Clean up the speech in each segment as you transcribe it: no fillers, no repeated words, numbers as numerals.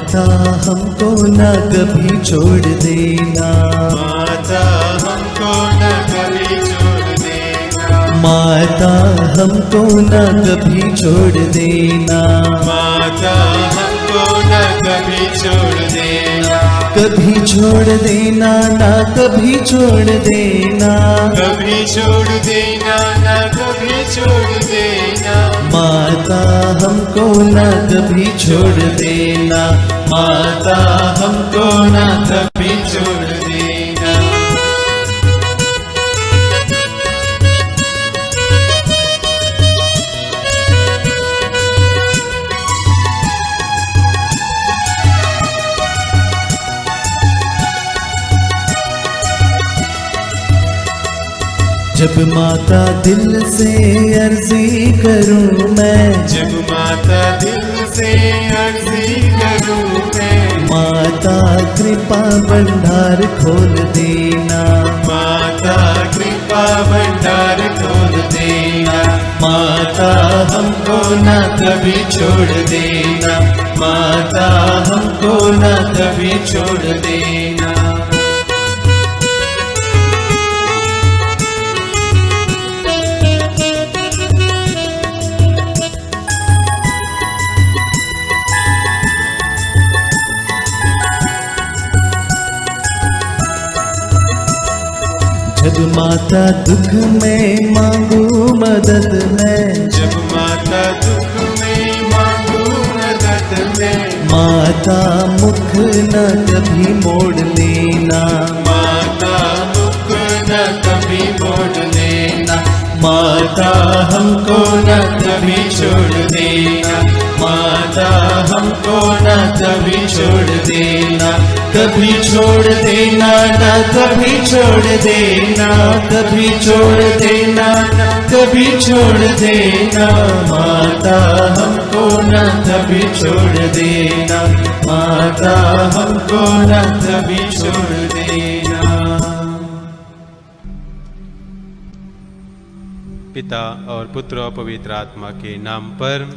माता हमको न कभी छोड़ देना, माता हमको न कभी छोड़ देना, माता हमको न कभी छोड़ देना, माता हमको न कभी छोड़ देना, कभी छोड़ देना ना कभी छोड़ देना, कभी छोड़ देना न कभी छोड़ देना, माता हमको न कभी छोड़ देना, माता हमको न कभी छोड़ देना। जब माता दिल से अर्जी करूं मैं, जब माता दिल से अर्जी करूं मैं, माता कृपा भंडार खोल देना, माता कृपा भंडार खोल देना, माता हमको न कभी छोड़ देना, माता हमको न कभी छोड़ देना। जब माता दुख में मांगू मदद मैं, जब माता दुख में मांगू मदद में, माता मुख न कभी मोड़ लेना, माता मुख न कभी मोड़ लेना, माता हमको न कभी छोड़ देना, माता हमको न कभी छोड़ देना, कभी छोड़ देना न कभी छोड़ देना, कभी छोड़ देना न कभी छोड़ देना, माता हमको न कभी छोड़ देना, माता हमको न कभी छोड़ देना। पिता और पुत्र और पवित्र आत्मा के नाम पर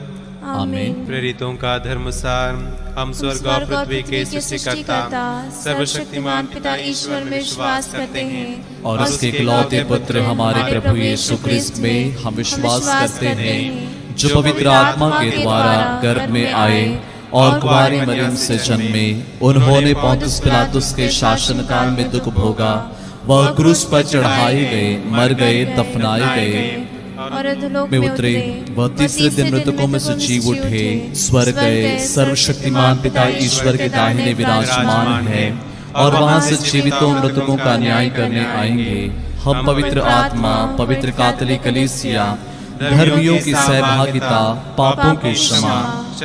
आमीन। प्रेरितों का धर्मसार। हम स्वर्ग और पृथ्वी के सृष्टिकर्ता सर्वशक्तिमान पिता ईश्वर में विश्वास करते हैं और उसके इकलौते पुत्र हमारे प्रभु यीशु क्रिस्त में हम विश्वास करते हैं, जो पवित्र आत्मा के द्वारा गर्भ में आए और कुंवारी मरियम से जन्मे। उन्होंने पोंतुस पिलातुस के शासनकाल में दुख भोगा, वह क्रूस पर चढ़ाए गए, मर गए, दफनाए गए और अधोलोक में उतरे। वह तीसरे दिन मृतकों में से जी उठे, स्वर्ग गए, सर्वशक्तिमान पिता ईश्वर के दाहिने विराजमान है और वहां से जीवितों मृतकों का न्याय करने आएंगे। हम पवित्र आत्मा, पवित्र कैथोलिक कलीसिया, धर्मियों की सहभागिता, पापों की क्षमा,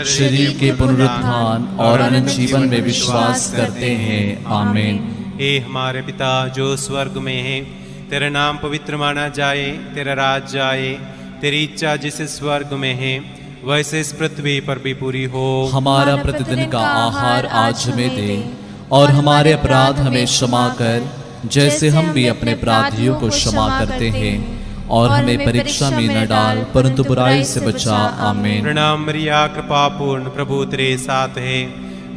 शरीर के पुनरुत्थान और अनंत जीवन में विश्वास करते हैं। आमीन। हे हमारे पिता जो स्वर्ग में है, तेरा नाम पवित्र माना जाए, तेरा राज्य आए, तेरी इच्छा जैसे स्वर्ग में है वैसे इस पृथ्वी पर भी पूरी हो। हमारा प्रतिदिन का आहार आज हमें दे और हमारे अपराध हमें क्षमा कर, जैसे हम भी अपने अपराधियों को क्षमा करते हैं, और हमें परीक्षा में न डाल परंतु बुराई से बचा। आमीन। प्रणाम मरिया, कृपा पूर्ण प्रभु तेरे साथ है,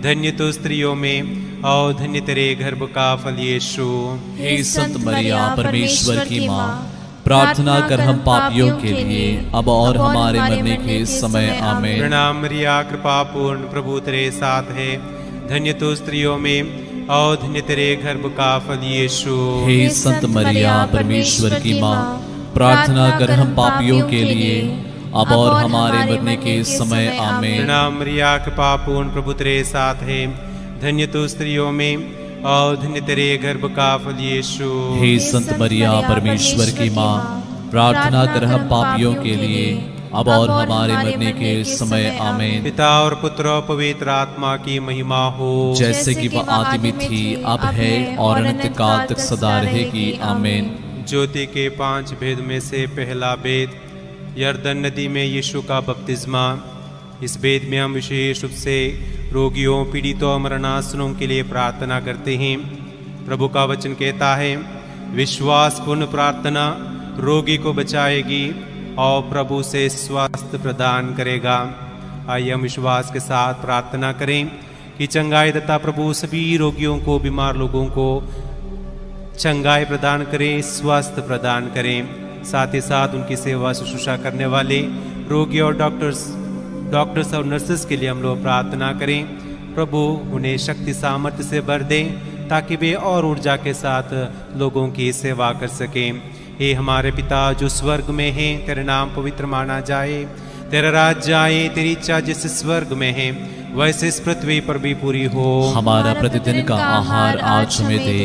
धन्य तो स्त्रियों में और धन्य तेरे गर्भ का फल यीशु। हे संत मरिया परमेश्वर की माँ, प्रार्थना कर हम पापियों के लिए अब और हमारे मरने के समय। आमीन। प्रणाम मरिया, कृपा पूर्ण प्रभु तेरे साथ है, धन्य तो स्त्रियों में और धन्य तेरे गर्भ का फल यीशु। हे संत मरिया परमेश्वर की माँ, प्रार्थना कर हम पापियों के लिए अब और हमारे मरने के समय। आमीन। प्रणाम मरिया, कृपा पूर्ण प्रभु तेरे साथ है, धन्य तो स्त्रियों में और धन्य तेरे गर्भ का फल यीशु। हे संत मरिया परमेश्वर की माँ, प्रार्थना कर हम पापियों के लिए अब और हमारे मरने के समय। आमीन। पिता और पुत्र और पवित्र आत्मा की महिमा हो, जैसे कि वह आदि में थी, अब है और अनंत काल तक सदा रहेगी। आमीन। ज्योति के 5 भेद में से पहला भेद, यरदन नदी में यीशु का बपतिस्मा। इस भेद में हम विशेष रूप से रोगियों, पीड़ितों और मरणासनों के लिए प्रार्थना करते हैं। प्रभु का वचन कहता है, विश्वास पूर्ण प्रार्थना रोगी को बचाएगी और प्रभु से स्वास्थ्य प्रदान करेगा। आइए हम विश्वास के साथ प्रार्थना करें कि चंगाई तथा प्रभु सभी रोगियों को, बीमार लोगों को चंगाई प्रदान करें, स्वास्थ्य प्रदान करें। साथ ही साथ उनकी सेवा शुश्रूषा करने वाले रोगी और डॉक्टर्स और नर्सेस के लिए हम लोग प्रार्थना करें। प्रभु उन्हें शक्ति सामर्थ्य से भर दें ताकि वे और ऊर्जा के साथ लोगों की सेवा कर सकें। हे हमारे पिता जो स्वर्ग में हैं, तेरा नाम पवित्र माना जाए, तेरा राज्य आए, तेरी इच्छा जैसे स्वर्ग में है वैसे इस पृथ्वी पर भी पूरी हो। हमारा प्रतिदिन का आहार आज हमें दे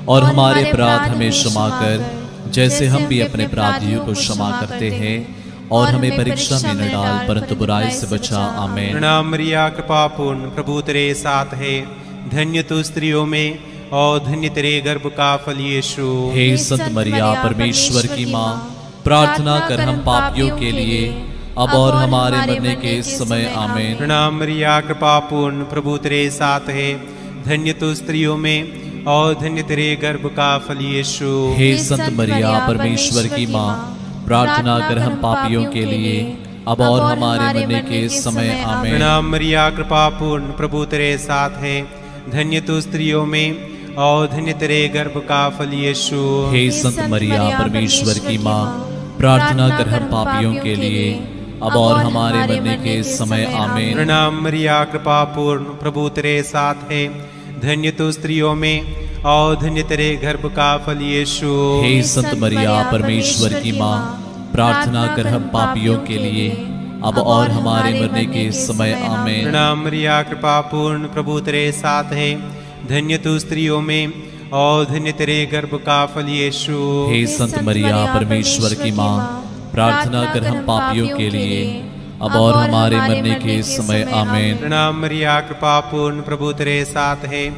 और हमारे अपराध हमें क्षमा कर जैसे हम भी अपने अपराधियों को क्षमा करते हैं, और हमें परीक्षा में न डाल परंतु बुराई से बचा। आमीन। प्रणाम मरिया, कृपा पूर्ण, प्रभु तेरे साथ है, धन्य तू स्त्रियों में और धन्य तेरे गर्भ का फल यीशु। हे संत मरिया परमेश्वर की माँ, प्रार्थना कर हम पापियों के लिए अब और हमारे मरने के समय। आमीन। प्रणाम मरिया, कृपा पूर्ण, प्रभु तेरे साथ है, धन्य तू स्त्रियों में और धन्य तेरे गर्भ का फल यीशु। हे संत मरिया परमेश्वर की माँ, प्रार्थना कर हम पापियों के लिए अब और हमारे मरने के समय। आमीन। प्रणाम मरिया, कृपा पूर्ण, प्रभु तेरे साथ है, धन्य तू स्त्रियों में और धन्य तेरे गर्भ का फल यीशु। हे संत मरिया परमेश्वर की माँ, प्रार्थना कर हम पापियों के लिए अब और हमारे मरने के समय। आमीन। प्रणाम मरिया, कृपा पूर्ण, प्रभु तेरे साथ है, धन्य तू स्त्रियों में और धन्य तेरे गर्भ का फल यीशु। हे संत मरिया परमेश्वर की माँ, प्रार्थना कर हम पापियों के लिए अब और हमारे मरने के समय। आमीन। प्रणाम मरिया, कृपा पूर्ण, प्रभु तेरे साथ है, धन्य तू स्त्रियों में और धन्य तेरे गर्भ का फल यीशु। हे संत मरिया परमेश्वर की माँ, प्रार्थना कर हम पापियों के लिए अब और हमारे मरने के समय। आमीन। प्रणाम मरिया, कृपा पूर्ण, प्रभु तेरे साथ है,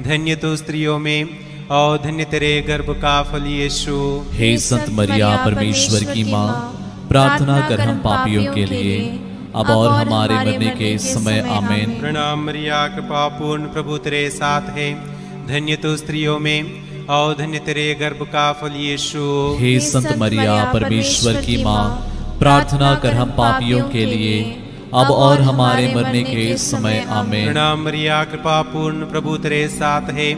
धन्य तू स्त्रियों में और धन्य तेरे गर्भ का फल यीशु। हे संत मरिया परमेश्वर की माँ, प्रार्थना कर हम पापियों के लिए अब और हमारे मरने के समय। आमीन। प्रणाम मरिया, कृपा पूर्ण, प्रभु तेरे साथ है, धन्य तू स्त्रियों में और धन्य तेरे गर्भ का फल यीशु। हे संत मरिया परमेश्वर की माँ, प्रार्थना कर हम पापियों के लिए अब और हमारे मरने के समय। आमीन। प्रणाम मरिया, कृपा पूर्ण, प्रभु तेरे साथ है,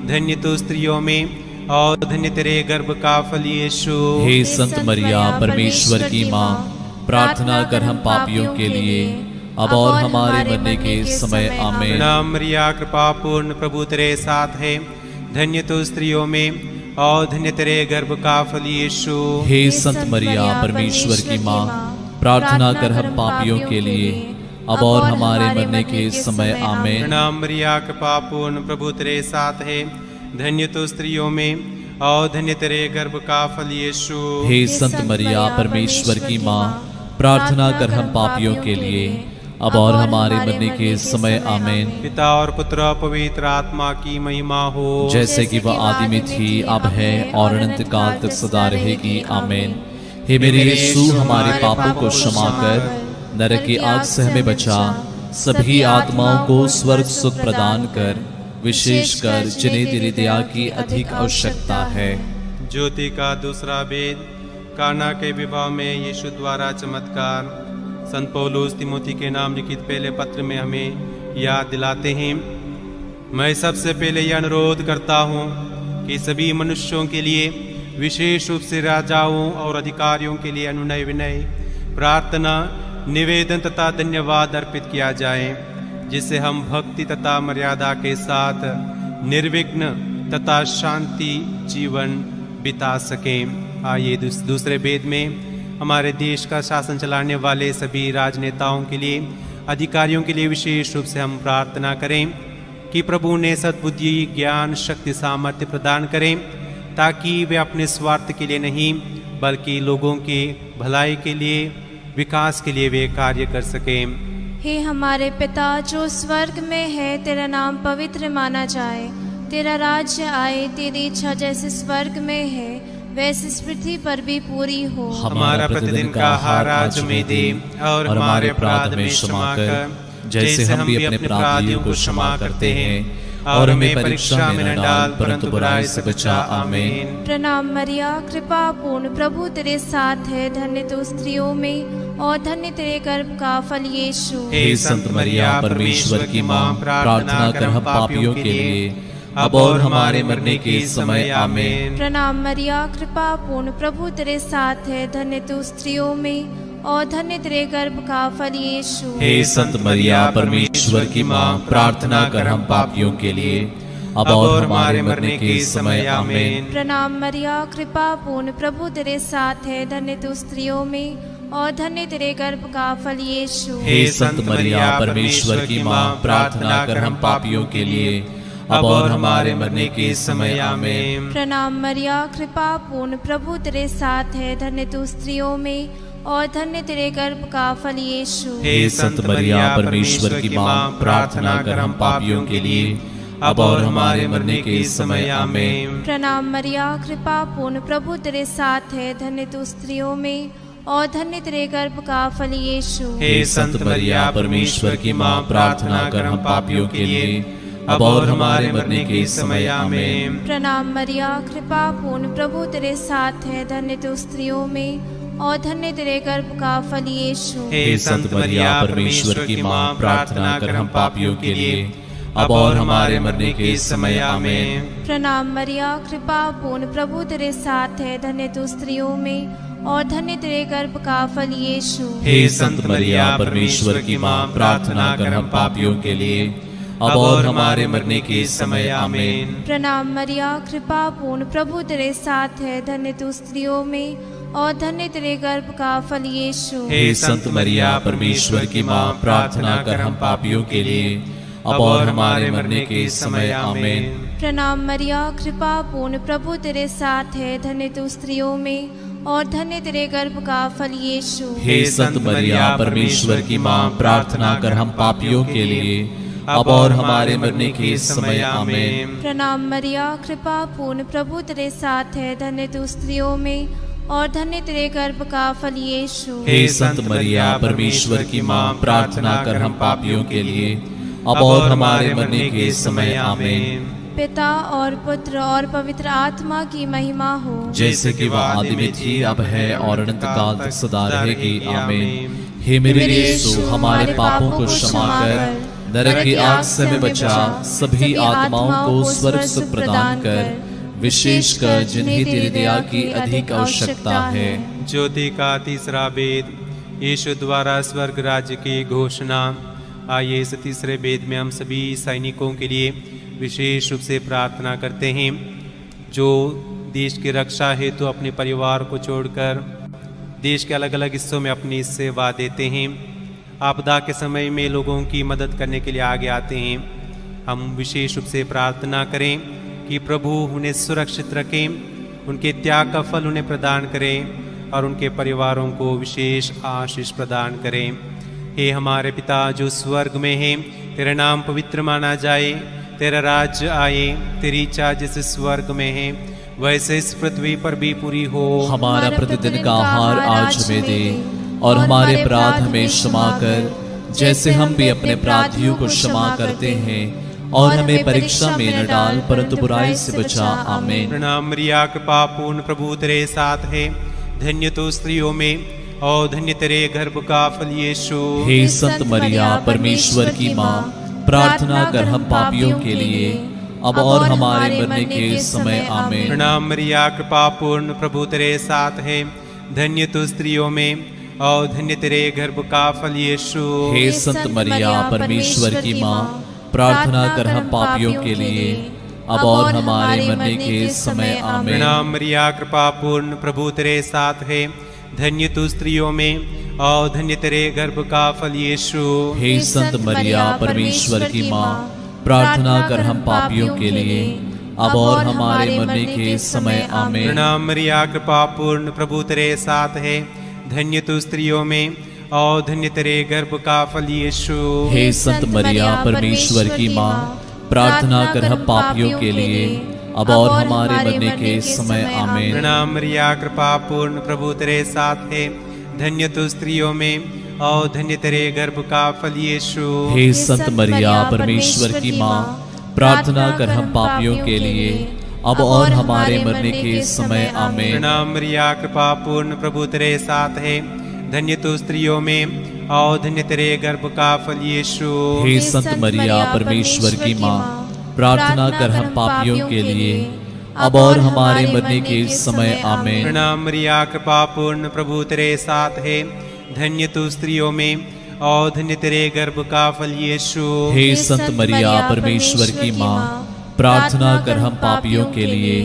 धन्य तू स्त्रियों में और धन्य तेरे गर्भ का फल यीशु। हे संत मरिया परमेश्वर की माँ, प्रार्थना कर हम पापियों के लिए अब और हमारे मरने के समय। आमीन। प्रणाम मरिया, कृपा पूर्ण, प्रभु तेरे साथ है, धन्य तू स्त्रियों में और धन्य तेरे गर्भ का फल यीशु। हे संत मरिया परमेश्वर की माँ, प्रार्थना कर हम पापियों के लिए अब और हमारे मरने के समय। आमीन। प्रणाम मरिया, कृपा पूर्ण, प्रभु तेरे साथ है, धन्य तू स्त्रियों में और धन्य तेरे गर्भ का फल यीशु। हे संत मरिया परमेश्वर की माँ, प्रार्थना कर हम पापियों के लिए अब और हमारे मरने के समय। आमीन। पिता और पुत्र और पवित्र आत्मा की महिमा हो, जैसे कि वह आदि में थी, अब है और अनंत काल तक सदा रहेगी। आमीन। हे मेरे यीशु, हमारे पापों को क्षमा कर नरक की आग से हमें बचा, सभी आत्माओं को स्वर्ग सुख प्रदान कर, विशेषकर जिन्हें तेरी दया की अधिक आवश्यकता है। ज्योति का दूसरा भेद, काना के विवाह में यीशु द्वारा चमत्कार। संत पौलुस तिमोथी के नाम लिखित पहले पत्र में हमें याद दिलाते हैं, मैं सबसे पहले यह अनुरोध करता हूँ कि सभी मनुष्यों के लिए, विशेष रूप से राजाओं और अधिकारियों के लिए अनुनय विनय, प्रार्थना, निवेदन तथा धन्यवाद अर्पित किया जाए, जिससे हम भक्ति तथा मर्यादा के साथ निर्विघ्न तथा शांति जीवन बिता सकें। आइए दूसरे भेद में हमारे देश का शासन चलाने वाले सभी राजनेताओं के लिए, अधिकारियों के लिए विशेष रूप से हम प्रार्थना करें कि प्रभु ने सद्बुद्धि, ज्ञान, शक्ति, सामर्थ्य प्रदान करें, ताकि वे अपने स्वार्थ के लिए नहीं बल्कि लोगों की भलाई के लिए, विकास के लिए वे कार्य कर सकें। हे हमारे पिता जो स्वर्ग में है, तेरा नाम पवित्र माना जाए, तेरा राज्य आए, तेरी इच्छा जैसे स्वर्ग में है वैसे इस पृथ्वी पर भी पूरी हो। हमारा प्रतिदिन का आहार आज हमें दे और हमारे अपराध में क्षमा कर, जैसे हम भी अपने अपराधियों को क्षमा करते हैं, और हमें परीक्षा में न डाल परंतु बुराई से बचा। आमीन। प्रणाम मरिया, कृपा पूर्ण, प्रभु तेरे साथ है, धन्य तू स्त्रियों में और धन्य तेरे गर्भ का फल यीशु। हे संत मरिया परमेश्वर की माँ, प्रार्थना कर हम पापियों के लिए अब और हमारे मरने के समय। आमीन। प्रणाम मरिया, कृपा पूर्ण, प्रभु तेरे साथ है, धन्य तू स्त्रियों में और धन्य तेरे गर्भ का फल यीशु। हे संत मरिया परमेश्वर की माँ, प्रार्थना कर हम पापियों के लिए अब और हमारे मरने के समय। आमीन। प्रणाम मरिया, कृपा पूर्ण, प्रभु तेरे साथ है, धन्य तू स्त्रियों में और धन्य तेरे गर्भ का फल यीशु। हे संत मरिया परमेश्वर की माँ, प्रार्थना कर हम पापियों के लिए अब और हमारे मरने के समय। आमीन। प्रणाम मरिया, कृपा पूर्ण, प्रभु तेरे साथ है, धन्य तू स्त्रियों में और धन्य तेरे गर्भ का फल यीशु। हे संत मरिया परमेश्वर की माँ, प्रार्थना कर हम पापियों के लिए अब और हमारे मरने के समय। आमीन। प्रणाम मरिया, कृपा पूर्ण, प्रभु तेरे साथ है, धन्य तू स्त्रियों में और धन्य तेरे गर्भ का फल यीशु। हे संत मरिया परमेश्वर की माँ, प्रार्थना कर हम पापियों के लिए अब और हमारे मरने के समय। आमीन। प्रणाम मरिया, कृपा पूर्ण, प्रभु तेरे साथ है, धन्य तू स्त्रियों में और धन्य तेरे गर्भ का फल यीशु। हे संत मरिया परमेश्वर की माँ, प्रार्थना कर हम पापियों के लिए अब और हमारे मरने के समय। आमीन। प्रणाम मरिया, कृपा पूर्ण, प्रभु तेरे साथ है, धन्य तू स्त्रियों में और धन्य तेरे गर्भ का फल यीशु। हे संत मरिया परमेश्वर की माँ, प्रार्थना कर हम पापियों के लिए अब और हमारे मरने के समय। आमीन। प्रणाम मरिया, कृपा पूर्ण, प्रभु तेरे साथ है, धन्य तू स्त्रियों में और धन्य तेरे गर्भ का फल यीशु। हे संत मरिया परमेश्वर की माँ, प्रार्थना कर हम पापियों के लिए अब और हमारे मरने के समय। आमीन। प्रणाम मरिया, कृपा पूर्ण, प्रभु तेरे साथ है, धन्य तू स्त्रियों में और धन्य तेरे गर्भ का फल यीशु। हे संत मरिया परमेश्वर की माँ, प्रार्थना कर हम पापियों के लिए अब और हमारे मरने के समय। आमीन। प्रणाम मरिया, कृपा पूर्ण, प्रभु तेरे साथ है, धन्य तू स्त्रियों में और धन्य तेरे गर्भ का फल यीशु। हे संत मरिया परमेश्वर की माँ, प्रार्थना कर हम पापियों के लिए अब और हमारे मरने के समय। आमीन। पिता और पुत्र और पवित्र आत्मा की महिमा हो, जैसे कि वह आदि में थी, अब है और अनंत काल तक सदा रहेगी। आमीन। हे मेरे यीशु, हमारे पापों को क्षमा कर, नरक की आग से हमें बचा, सभी आत्माओं को स्वर्ग सुख प्रदान कर, विशेषकर जिन्हें तेरी दया की अधिक आवश्यकता है। ज्योति का तीसरा वेद, यीशु द्वारा स्वर्ग राज्य की घोषणा। आइए इस तीसरे वेद में हम सभी सैनिकों के लिए विशेष रूप से प्रार्थना करते हैं, जो देश की रक्षा हेतु अपने परिवार को छोड़कर देश के अलग अलग हिस्सों में अपनी सेवा देते हैं। आपदा के समय में लोगों की मदद करने के लिए आगे आते हैं। हम विशेष रूप से प्रार्थना करें कि प्रभु उन्हें सुरक्षित रखें, उनके त्याग का फल उन्हें प्रदान करें और उनके परिवारों को विशेष आशीष प्रदान करें। हे हमारे पिता जो स्वर्ग में है, तेरा नाम पवित्र माना जाए, तेरा राज्य आए, तेरी इच्छा जैसे स्वर्ग में है वैसे इस पृथ्वी पर भी पूरी हो। हमारा प्रतिदिन का आहार आज हमें दे और हमारे अपराध हमें क्षमा कर, जैसे हम भी अपने अपराधियों को क्षमा करते हैं, और हमें परीक्षा में न डाल परंतु बुराई से बचा। आमीन। प्रणाम मरिया, कृपा पूर्ण, प्रभु तेरे साथ है, धन्य तो स्त्रियों में और धन्य तेरे गर्भ का फल यीशु। हे संत मरिया परमेश्वर की माँ, प्रार्थना कर हम पापियों के लिए अब और हमारे मरने के समय। आमीन। प्रणाम मरिया, कृपा पूर्ण, प्रभु तेरे साथ है, धन्य तो स्त्रियों में और धन्य तेरे गर्भ का फल यीशु। हे संत मरिया परमेश्वर की माँ, प्रार्थना कर हम पापियों के लिए अब और हमारे मरने के समय। आमीन। प्रणाम मरिया, कृपा पूर्ण, प्रभु तेरे साथ है, धन्य तू स्त्रियों में और धन्य तेरे गर्भ का फल यीशु। हे संत मरिया परमेश्वर की माँ, प्रार्थना कर हम पापियों के लिए अब और हमारे मरने के समय। आमीन। प्रणाम मरिया, कृपा पूर्ण, प्रभु तेरे साथ है, धन्य तू स्त्रियों में और धन्य तेरे गर्भ का फल यीशु। हे संत मरिया परमेश्वर की माँ, प्रार्थना कर हम पापियों के लिए अब और हमारे मरने के समय। आमीन। प्रणाम मरिया, कृपा पूर्ण, प्रभु तेरे साथ है, धन्य तू स्त्रियों में और धन्य तेरे गर्भ का फल यीशु। हे संत मरिया परमेश्वर की माँ, प्रार्थना कर हम पापियों के लिए अब और हमारे मरने के समय आमीन। प्रणाम मरिया, कृपा पूर्ण, प्रभु तेरे साथ है, धन्य तू स्त्रियों में और धन्य तेरे गर्भ का फल यीशु। हे संत मरिया, परमेश्वर की माँ, प्रार्थना कर हम पापियों के लिए अब और हमारे मरने के समय आमीन। प्रणाम मरिया, कृपा पूर्ण, प्रभु तेरे साथ है, धन्य तू स्त्रियों में और धन्य तेरे गर्भ का फल यीशु। हे संत मरिया, परमेश्वर की माँ, प्रार्थना कर हम पापियों के लिए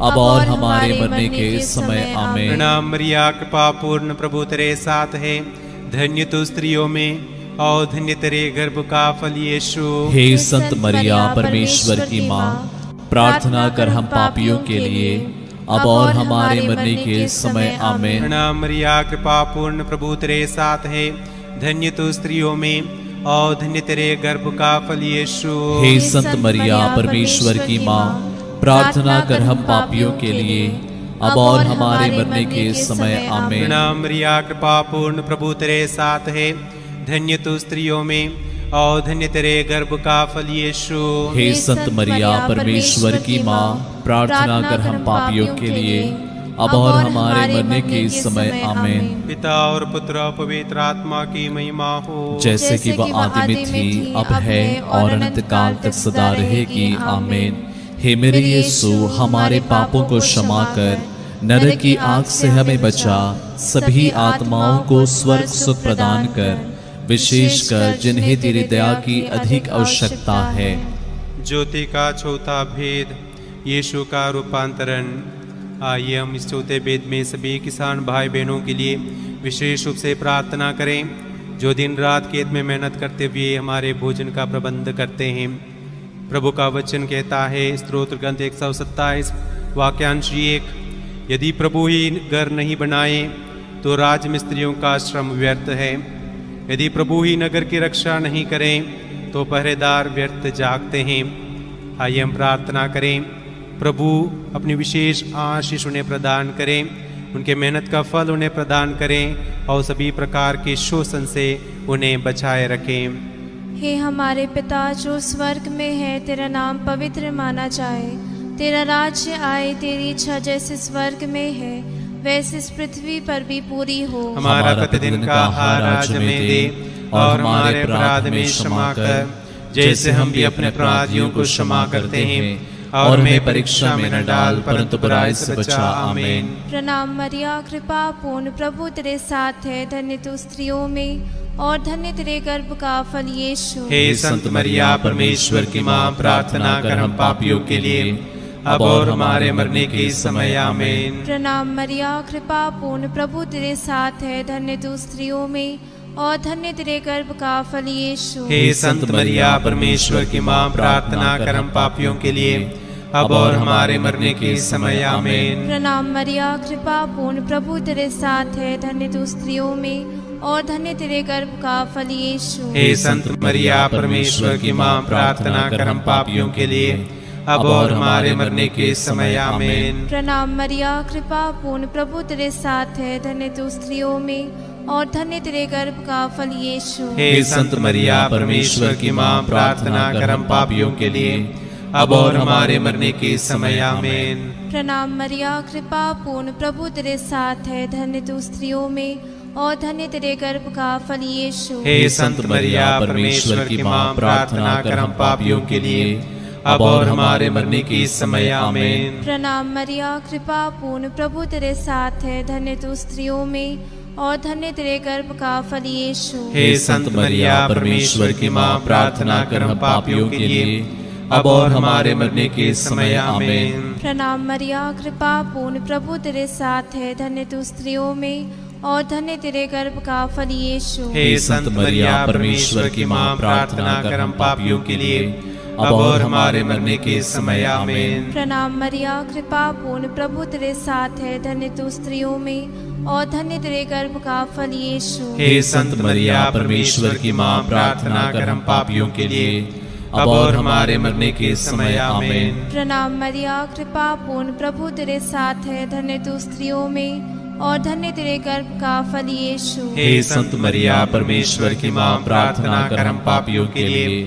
अब और हमारे मरने के समय आमीन। प्रणाम मरिया, कृपा पूर्ण, प्रभु तेरे साथ है, धन्य तू स्त्रियों में और धन्य तेरे गर्भ का फल यीशु। हे संत मरिया, परमेश्वर की माँ, प्रार्थना कर हम पापियों के लिए अब और हमारे मरने के समय आमीन। प्रणाम मरिया, कृपा पूर्ण, प्रभु तेरे साथ है, धन्य तू स्त्रियों में और धन्य तेरे गर्भ का फल यीशु। हे संत मरिया, परमेश्वर की माँ, प्रार्थना कर हम पापियों के लिए अब और हमारे मरने के समय आमीन। प्रणाम मरिया, कृपा पूर्ण, प्रभु तेरे साथ है, धन्य तू स्त्रियों में और धन्य तेरे गर्भ का फल यीशु। हे संत मरिया, परमेश्वर की माँ, प्रार्थना कर हम पापियों के लिए अब और हमारे मरने के समय आमीन। पिता और पुत्र और पवित्र आत्मा की महिमा हो, जैसे कि वह आदि में थी, अब है और अनंत काल तक सदा रहेगी आमीन। हे मेरे यीशु, हमारे पापों को क्षमा कर, नरक की आग से हमें बचा, सभी आत्माओं को स्वर्ग सुख प्रदान कर, विशेषकर जिन्हें तेरी दया की अधिक आवश्यकता है। ज्योति का चौथा भेद, यीशु का रूपांतरण। आइए हम इस चौथे भेद में सभी किसान भाई बहनों के लिए विशेष रूप से प्रार्थना करें, जो दिन रात खेत में मेहनत करते हुए हमारे भोजन का प्रबंध करते हैं। प्रभु का वचन कहता है, स्तोत्र ग्रंथ 127 वाक्यांश 1, यदि प्रभु ही घर नहीं बनाए तो राजमिस्त्रियों का श्रम व्यर्थ है। यदि प्रभु ही नगर की रक्षा नहीं करें तो पहरेदार व्यर्थ जागते हैं। आइए हम प्रार्थना करें, प्रभु अपनी विशेष आशीष उन्हें प्रदान करें, उनके मेहनत का फल उन्हें प्रदान करें और सभी प्रकार के शोषण से उन्हें बचाए रखें। हे हमारे पिता जो स्वर्ग में है, तेरा नाम पवित्र माना जाए, तेरा राज्य आए, तेरी इच्छा जैसे स्वर्ग में है वैसे इस पृथ्वी पर भी पूरी हो। हमारा प्रतिदिन का आहार आज हमें दे और हमारे अपराध में क्षमा कर, जैसे हम भी अपने अपराधियों को क्षमा करते हैं, और हमें परीक्षा में न डाल परंतु बुराई से बचा। आमीन। प्रणाम मरिया, कृपा पूर्ण, प्रभु तेरे साथ है, धन्य तू स्त्रियों में और धन्य तेरे गर्भ का फल यीशु। हे संत मरिया, परमेश्वर की माँ, प्रार्थना कर हम पापियों के लिए अब और हमारे मरने के समय। आमीन। प्रणाम मरिया, कृपा पूर्ण, प्रभु तेरे साथ है, धन्य तू स्त्रियों में और धन्य तेरे गर्भ का फल यीशु। हे संत मरिया, परमेश्वर की माँ, प्रार्थना कर हम पापियों के लिए अब और हमारे मरने के समय। आमीन। प्रणाम मरिया, कृपा पूर्ण, प्रभु तेरे साथ है, धन्य तू स्त्रियों में और धन्य तेरे गर्भ का फल यीशु। हे संत मरिया, परमेश्वर की माँ, प्रार्थना कर हम पापियों के लिए अब और हमारे मरने के समय। आमीन। प्रणाम मरिया, कृपा पूर्ण, प्रभु तेरे साथ है, धन्य तू स्त्रियों में और धन्य तेरे गर्भ का फल यीशु। हे संत मरिया, परमेश्वर की माँ, प्रार्थना कर हम पापियों के लिए अब और हमारे मरने के समय। आमीन। प्रणाम मरिया, कृपा पूर्ण, प्रभु तेरे साथ है, धन्य तू स्त्रियों में और धन्य तेरे गर्भ का फल यीशु। हे संत मरिया, परमेश्वर की माँ, प्रार्थना कर हम पापियों के लिए अब और हमारे मरने के समय। आमीन। प्रणाम मरिया, कृपा पूर्ण, प्रभु तेरे साथ है, धन्य तू स्त्रियों में और धन्य तेरे गर्भ का फल यीशु। हे संत मरिया, परमेश्वर की माँ, प्रार्थना कर हम पापियों के लिए अब और हमारे मरने के समय। आमीन। प्रणाम मरिया, कृपा पूर्ण, प्रभु तेरे साथ है, धन्य तू स्त्रियों में और धन्य तेरे गर्भ का फल यीशु। हे संत मरिया, परमेश्वर की माँ, प्रार्थना कर हम पापियों के लिए अब और हमारे मरने के समय। आमीन। प्रणाम मरिया, कृपा पूर्ण, प्रभु तेरे साथ है, धन्य तू स्त्रियों में और धन्य तेरे गर्भ का फल यीशु। हे संत मरिया, परमेश्वर की माँ, प्रार्थना कर हम पापियों के लिए अब और हमारे मरने के समय। आमीन। प्रणाम मरिया, कृपा पूर्ण, प्रभु तेरे साथ है, धन्य तू स्त्रियों में और धन्य तेरे गर्भ का फल यीशु। हे संत मरिया, परमेश्वर की माँ, प्रार्थना कर हम पापियों के लिए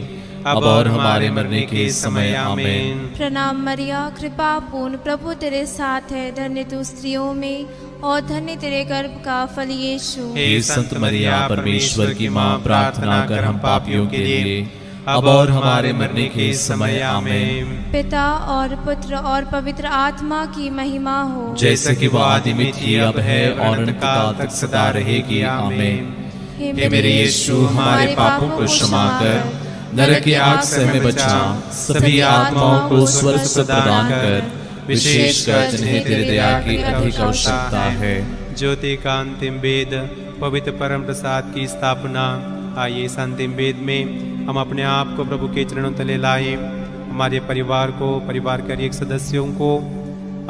अब और हमारे मरने के समय आमीन। प्रणाम मरिया, कृपा पूर्ण, प्रभु तेरे साथ है। धन्य तू स्त्रियों में और धन्य तेरे गर्भ का फल यीशु। हे संत मरिया परमेश्वर की माँ, प्रार्थना कर हम पापियों के लिए अब और हमारे मरने के समय आमीन। पिता और पुत्र और पवित्र आत्मा की महिमा हो, जैसे कि वो आदि में थी, अब है और अनंतकाल तक सदा रहेगी आमीन। हे मेरे यीशु, हमारे पापों को क्षमा कर, नरक की आग से हमें बचा, सभी आत्माओं को स्वर्ग सुख प्रदान कर, विशेषकर जिन्हें तेरे दया की अधिक आवश्यकता है। ज्योति का अंतिम वेद, पवित्र परम प्रसाद की स्थापना। आइए इस अंतिम वेद में हम अपने आप को प्रभु के चरणों तले लाएं। हमारे परिवार को, परिवार के एक सदस्यों को,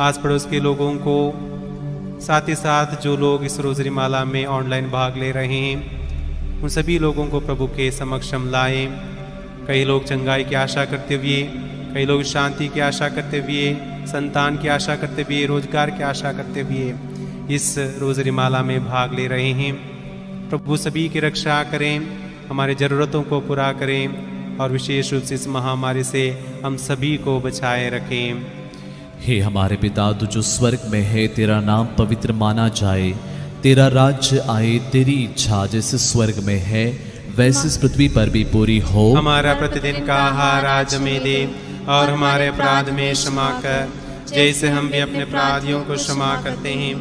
आस पड़ोस के लोगों को, साथ ही साथ जो लोग इस रोजरी माला में ऑनलाइन भाग ले रहे हैं, उन सभी लोगों को प्रभु के समक्ष हम लाएं। कई लोग चंगाई की आशा करते हुए, कई लोग शांति की आशा करते हुए, संतान की आशा करते हुए, रोजगार की आशा करते हुए इस रोजरी माला में भाग ले रहे हैं। प्रभु सभी की रक्षा करें, हमारे ज़रूरतों को पूरा करें और विशेष रूप से इस महामारी से हम सभी को बचाए रखें। हे हमारे पिता, तू जो स्वर्ग में है, तेरा नाम पवित्र माना जाए, तेरा राज्य आए, तेरी इच्छा जैसे स्वर्ग में है वैसे इस पृथ्वी पर भी पूरी हो। हमारा प्रतिदिन का आहार आज हमें दे और हमारे अपराध में क्षमा कर, जैसे हम भी अपने अपराधियों को क्षमा करते हैं,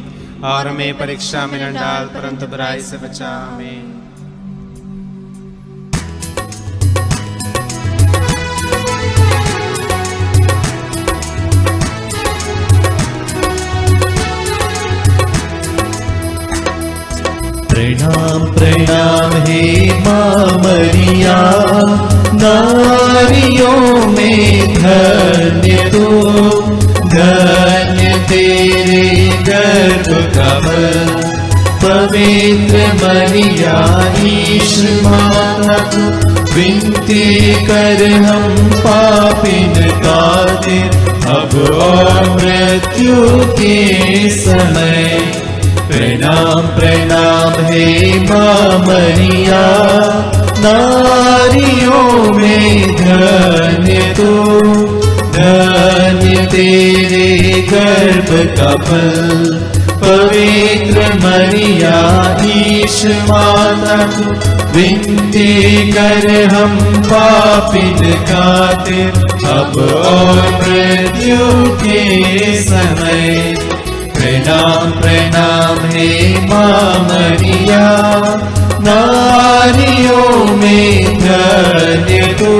और हमें परीक्षा में न डाल परंतु बुराई से बचा। आमीन। प्रणाम प्रणाम हे माँ मरिया, नारियों में धन्य तू, धन्य तेरे गर्भ का फल। पवित्र मरिया ईश माता तू, विनती कर हम पापिन खातिर, अब और मृत्यु के समय। प्रणाम प्रणाम हे माँ मरिया, नारियों में धन्य तू, धन्य तेरे गर्भ का फल। पवित्र मरिया ईश माता तू, विनती कर हम पापिन खातिर, अब और मृत्यु के समय। प्रणाम प्रणाम हे माँ मरिया, नारियों में धन्य तू,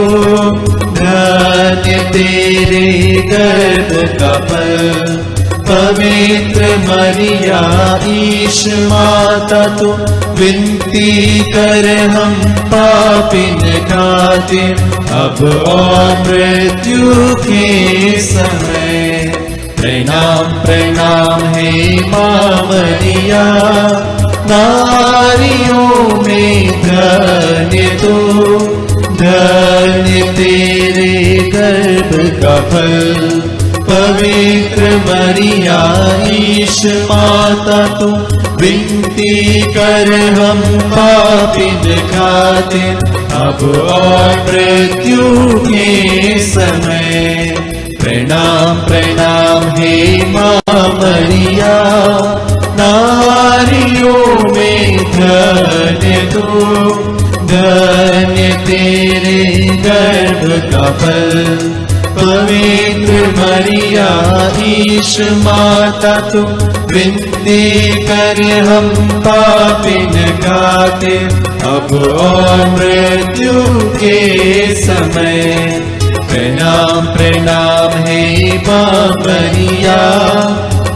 धन्य तेरे गर्भ का फल। पवित्र मरिया ईश माता तू, विनती कर हम पापिन खातिर, अब और मृत्यु के समय। प्रणाम प्रणाम हे माँ मरिया, नारियों में धन्य तू, धन्य तेरे गर्भ का फल। पवित्र मरिया ईश माता तू, विनती कर हम पापिन खातिर, अब और मृत्यु के समय। प्रणाम प्रणाम हे माँ मरिया, नारियों में धन्य तू, धन्य तेरे गर्भ का फल। पवित्र मरिया ईश माता तू, विनती कर हम पापिन खातिर, अब और मृत्यु के समय। प्रणाम प्रणाम हे माँ मरिया,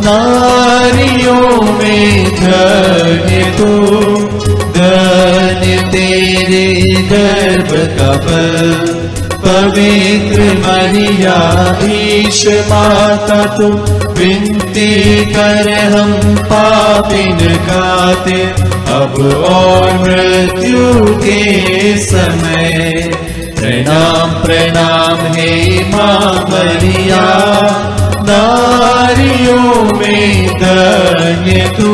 नारियों में धन्य तू, धन्य तेरे गर्भ का फल। पवित्र मरिया ईश माता तू, विनती कर हम पापिन खातिर, अब और मृत्यु के समय। प्रणाम प्रणाम हे माँ मरिया, नारियों में धन्य तू,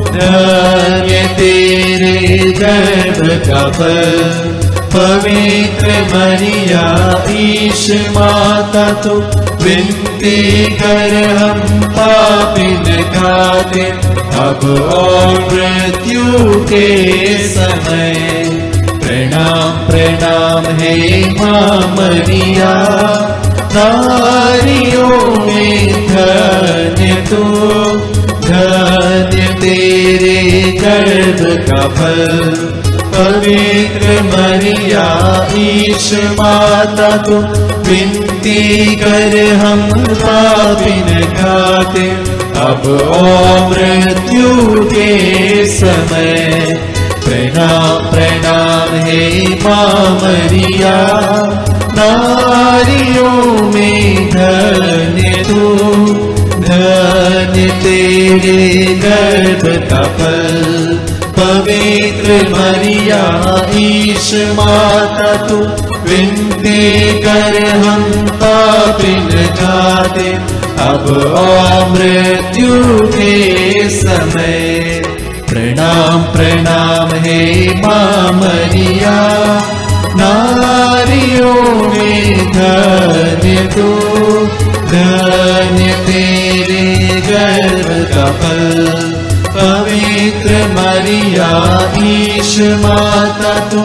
धन्य तेरे गर्भ का फल। पवित्र मरिया ईश माता तू विनती कर हम पापिन खातिर अब और मृत्यु के समय। प्रणाम प्रणाम हे माँ मरिया, नारियों में धन्य तू, धन्य तेरे गर्भ का फल। पवित्र मरिया ईश माता तू विनती कर हम पापिन खातिर अब और मृत्यु के समय। प्रणाम प्रणाम हे माँ मरिया, नारियों में धन्य तू, धन्य तेरे गर्भ का फल। पवित्र मरिया ईश माता तू विनती कर हम पापिन खातिर अब और मृत्यु के समय। प्रणाम प्रणाम हे माँ मरिया, नारियों में धन्य तू, धन्य तेरे गर्भ का फल। पवित्र मरिया ईश माता तू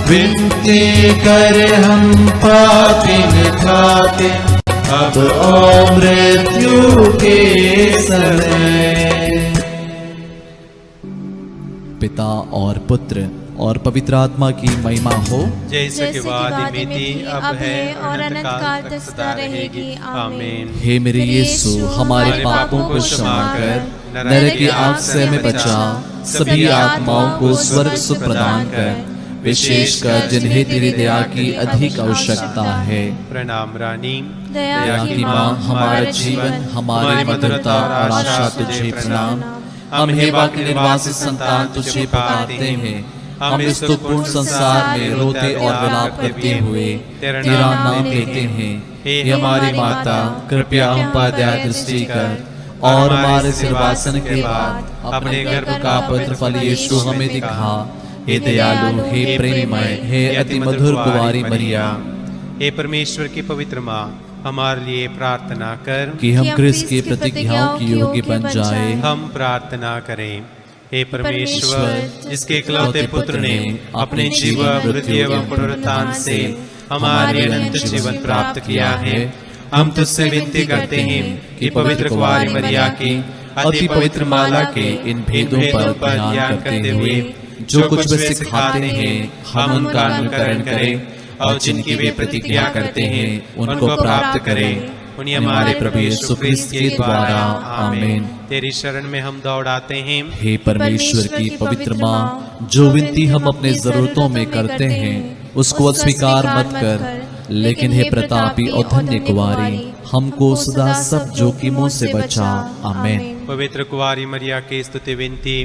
विनती कर हम पापिन खातिर अब और मृत्यु के समय। पिता और पुत्र और पवित्र आत्मा की महिमा हो, जैसे कि वादी में थी, अब है और अनंत काल तक सदा रहेगी। आमीन। हे मेरे यीशु, हमारे पापों को क्षमा कर, नरक की आग से हमें बचा, सभी आत्माओं को स्वर्ग सुख प्रदान कर, विशेषकर जिन्हें तेरी दया की अधिक आवश्यकता है। प्रणाम रानी, दया की माँ, हमारा जीवन, हमारी मधुरता और आशा तुझे प्रणाम। हम हेवा के निर्वासित संतान तुझे पुकारते हैं, हम इस दुखपूर्ण संसार में रोते और विलाप करते हुए तेरा नाम लेते हैं। हे हमारी माता, कृपया हम पर दया दृष्टि कर और हमारे सिरवासन के बाद अपने गर्भ का पुत्र फल यीशु हमें दिखा। हे दयालु, हे प्रेममय, हे अति मधुर कुंवारी मरिया। हे परमेश्वर की पवित्र माँ, हमारे लिए प्रार्थना कर कि हम क्रिस्त की प्रतिज्ञाओं की योग्य बन जाए। हम प्रार्थना करें। हे परमेश्वर, जिसके इकलौते पुत्र ने अपने जीवन, मृत्यु एवं पुनरुत्थान से हमारे अनंत जीवन प्राप्त किया है, हम तुझसे विनती करते हैं कि पवित्र कुंवारी मरिया की अति पवित्र माला के इन भेदों पर ध्यान करते हुए जो कुछ वे सिखाते हैं हम उनका अनुकरण करें और जिनकी वे प्रतिज्ञा करते हैं उनको प्राप्त करें। उन्हीं हमारे प्रभु यीशु क्रिस्त के द्वारा। आमीन। तेरी शरण में हम दौड़ाते हैं। हे परमेश्वर की पवित्र माँ, जो विनती हम अपने जरूरतों में करते हैं उसको अस्वीकार मत कर, लेकिन हे प्रतापी और धन्य कुंवारी, हमको सदा सब जोखिमों से बचा। आमीन। पवित्र कुंवारी मरिया की स्तुति विनती।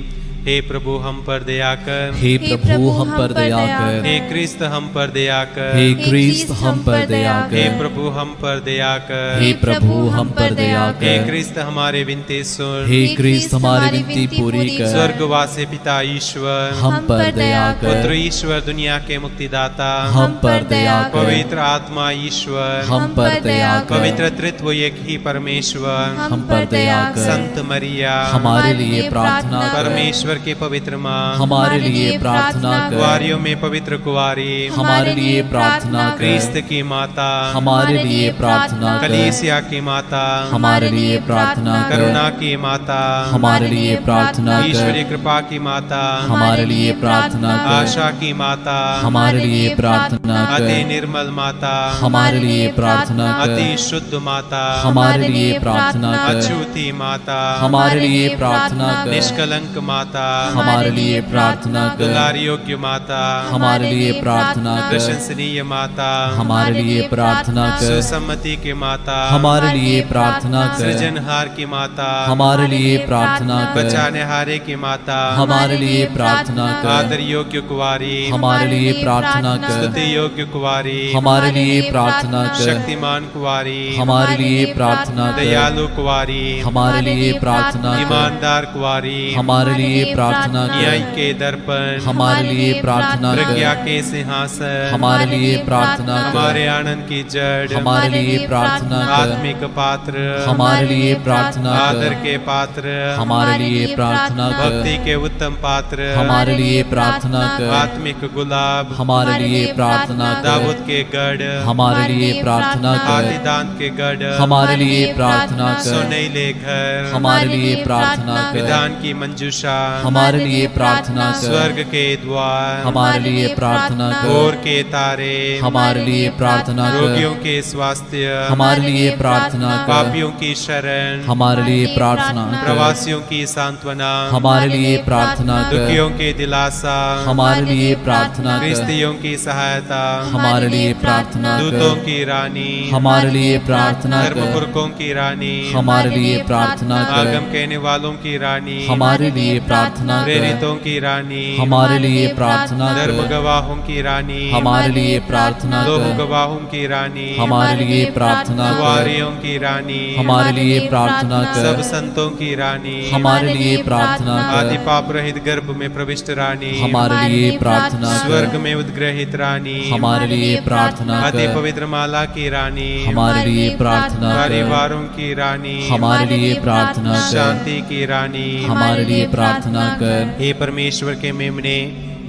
हे प्रभु हम पर दया कर। हे प्रभु हम पर दया कर। हे क्रिस्त हम पर दया कर। हे क्रिस्त हम पर दया कर। हे प्रभु हम पर दया कर। हे प्रभु हम पर दया कर। हे क्रिस्त हमारे विनती सुन। हे क्रिस्त हमारी विनती पूरी कर। स्वर्गवासी पिता ईश्वर हम पर दया कर। पुत्र ईश्वर दुनिया के मुक्तिदाता हम पर दया कर। पवित्र आत्मा ईश्वर हम पर दया कर। पवित्र त्रित्व एक ही परमेश्वर हम पर दया कर। संत मरिया हमारे लिए प्रार्थना कर। परमेश्वर की पवित्र माँ हमारे लिए प्रार्थना कर। कुंवारियों में पवित्र कुंवारी हमारे लिए प्रार्थना कर। क्रिस्त की माता हमारे लिए प्रार्थना कर। कलीसिया की माता हमारे लिए प्रार्थना कर। करुणा की माता हमारे लिए प्रार्थना कर। ईश्वरीय कृपा की माता हमारे लिए प्रार्थना कर। आशा की माता हमारे लिए प्रार्थना कर। अति निर्मल माता हमारे लिए प्रार्थना कर। अति शुद्ध माता हमारे लिए प्रार्थना कर। अछूती माता हमारे लिए प्रार्थना कर। निष्कलंक माता हमारे लिए प्रार्थना कर। दुलारी योग्य माता हमारे लिए प्रार्थना कर। प्रशंसनीय माता हमारे लिए प्रार्थना कर। सुसम्मति की माता हमारे लिए प्रार्थना कर। सृजनहार की माता हमारे लिए प्रार्थना कर। बचाने हारे की माता हमारे लिए प्रार्थना कर। आदर योग्य कुंवारी हमारे लिए प्रार्थना कर। स्तुति योग्य कुंवारी हमारे लिए प्रार्थना कर। शक्तिमान कुंवारी हमारे लिए प्रार्थना कर। दयालु कुंवारी हमारे लिए प्रार्थना कर। ईमानदार कुंवारी हमारे लिए प्रार्थना न्याय कर, के दर्पण, हमारे लिए प्रार्थना प्रज्ञा कर, के सिंहासन, हमारे लिए प्रार्थना हमारे कर, आनंद की जड़, हमारे लिए प्रार्थना कर, आत्मिक पात्र, हमारे लिए प्रार्थना आदर कर, के पात्र, हमारे लिए प्रार्थना भक्ति कर, के उत्तम पात्र, हमारे लिए प्रार्थना कर, आत्मिक गुलाब, हमारे लिए प्रार्थना कर, दाऊद के गढ़, हमारे लिए प्रार्थना कर, आदिदान के गढ़, हमारे लिए प्रार्थना कर, सुनैले घर, हमारे लिए प्रार्थना कर, विधान की मंजूषा, हमारे लिए प्रार्थना कर, स्वर्ग के द्वार, हमारे लिए प्रार्थना कर, भोर के तारे, हमारे लिए प्रार्थना कर, रोगियों के स्वास्थ्य, हमारे लिए प्रार्थना कर, पापियों की शरण, हमारे लिए प्रार्थना कर, प्रवासियों की सांत्वना, हमारे लिए प्रार्थना कर, दुखियों के दिलासा, हमारे लिए प्रार्थना कर, गृहस्थियों की सहायता, हमारे लिए प्रार्थना दूतों कर, की रानी, हमारे लिए प्रार्थना कर, धर्मपुरखों की रानी, हमारे लिए प्रार्थना कर, आगम कहने वालों की रानी, हमारे लिए प्रार्थना कर, प्रेरितों की रानी, हमारे लिए प्रार्थना धर्म कर, गवाहों की रानी, हमारे लिए प्रार्थना लोक कर, गवाहों की रानी, हमारे लिए प्रार्थना कर, कुंवारियों की रानी, हमारे लिए प्रार्थना सब कर, संतों की रानी, हमारे लिए प्रार्थना आदि कर, पाप रहित गर्भ में प्रविष्ट रानी, हमारे लिए प्रार्थना स्वर्ग कर, में उद्ग्रहित रानी, हमारे लिए प्रार्थना अति कर, पवित्र माला की रानी, हमारे लिए प्रार्थना कर, परिवारों की रानी, हमारे लिए प्रार्थना कर, शांति की रानी, हमारे लिए प्रार्थना कर, हे परमेश्वर के मेमने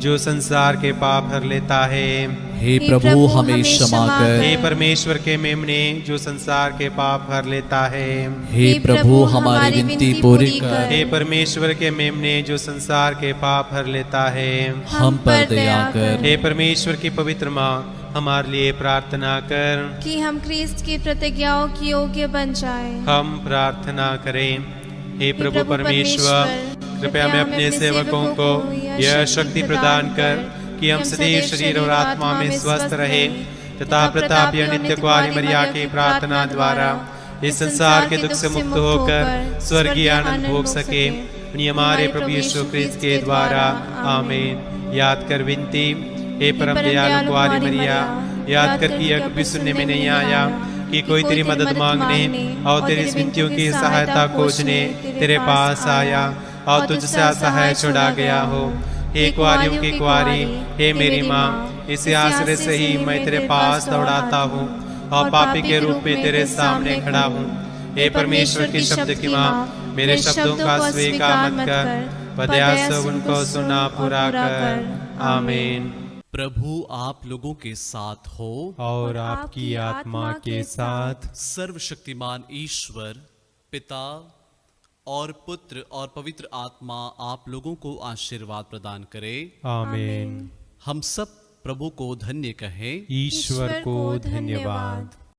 जो संसार के पाप हर लेता है, हे प्रभु हमें क्षमा कर, हे परमेश्वर के मेमने जो संसार के पाप हर लेता है, हे प्रभु हमारी विनती पूरी कर, हे परमेश्वर के मेमने जो संसार के पाप हर लेता है, हम पर दया कर, हे परमेश्वर की पवित्र माँ हमारे लिए प्रार्थना कर। कि हम क्रिस्त की प्रतिज्ञाओं की योग्य बन जाएं। हम प्रार्थना करें। हे प्रभु परमेश्वर, कृपया मैं अपने सेवकों को यह शक्ति प्रदान कर कि हम सदैव शरीर और आत्मा में स्वस्थ रहे तथा प्रतापी नित्य कुआरी मरिया की प्रार्थना द्वारा इस संसार के दुख से मुक्त होकर स्वर्गीय आनंद भोग सके। उन्हीं हमारे प्रभु यीशु क्रिस्त के द्वारा आमीन। याद कर विनती, हे परम दयालु कुआरी मरिया, याद कर कि यह कभी सुनने में नहीं आया कि कोई तेरी मदद मांगने और तेरी विनतियों की सहायता खोजने तेरे पास आया और तुझसे असहाय छुड़ा गया हो। हे कुआरियों की कुआरी, हे मेरी माँ, इस आश्रय से ही मैं तेरे पास दौड़ाता हूँ और पापी के रूप में तेरे सामने खड़ा हूँ। हे परमेश्वर के शब्द की माँ, मेरे शब्दों का स्वीकार मत कर, पर दया से उनको सुना पूरा कर। आमीन। प्रभु आप लोगों के साथ हो और आपकी आत्मा के साथ। सर्वशक्तिमान ईश्वर पिता और पुत्र और पवित्र आत्मा आप लोगों को आशीर्वाद प्रदान करे। आमीन। हम सब प्रभु को धन्य कहें। ईश्वर को धन्यवाद।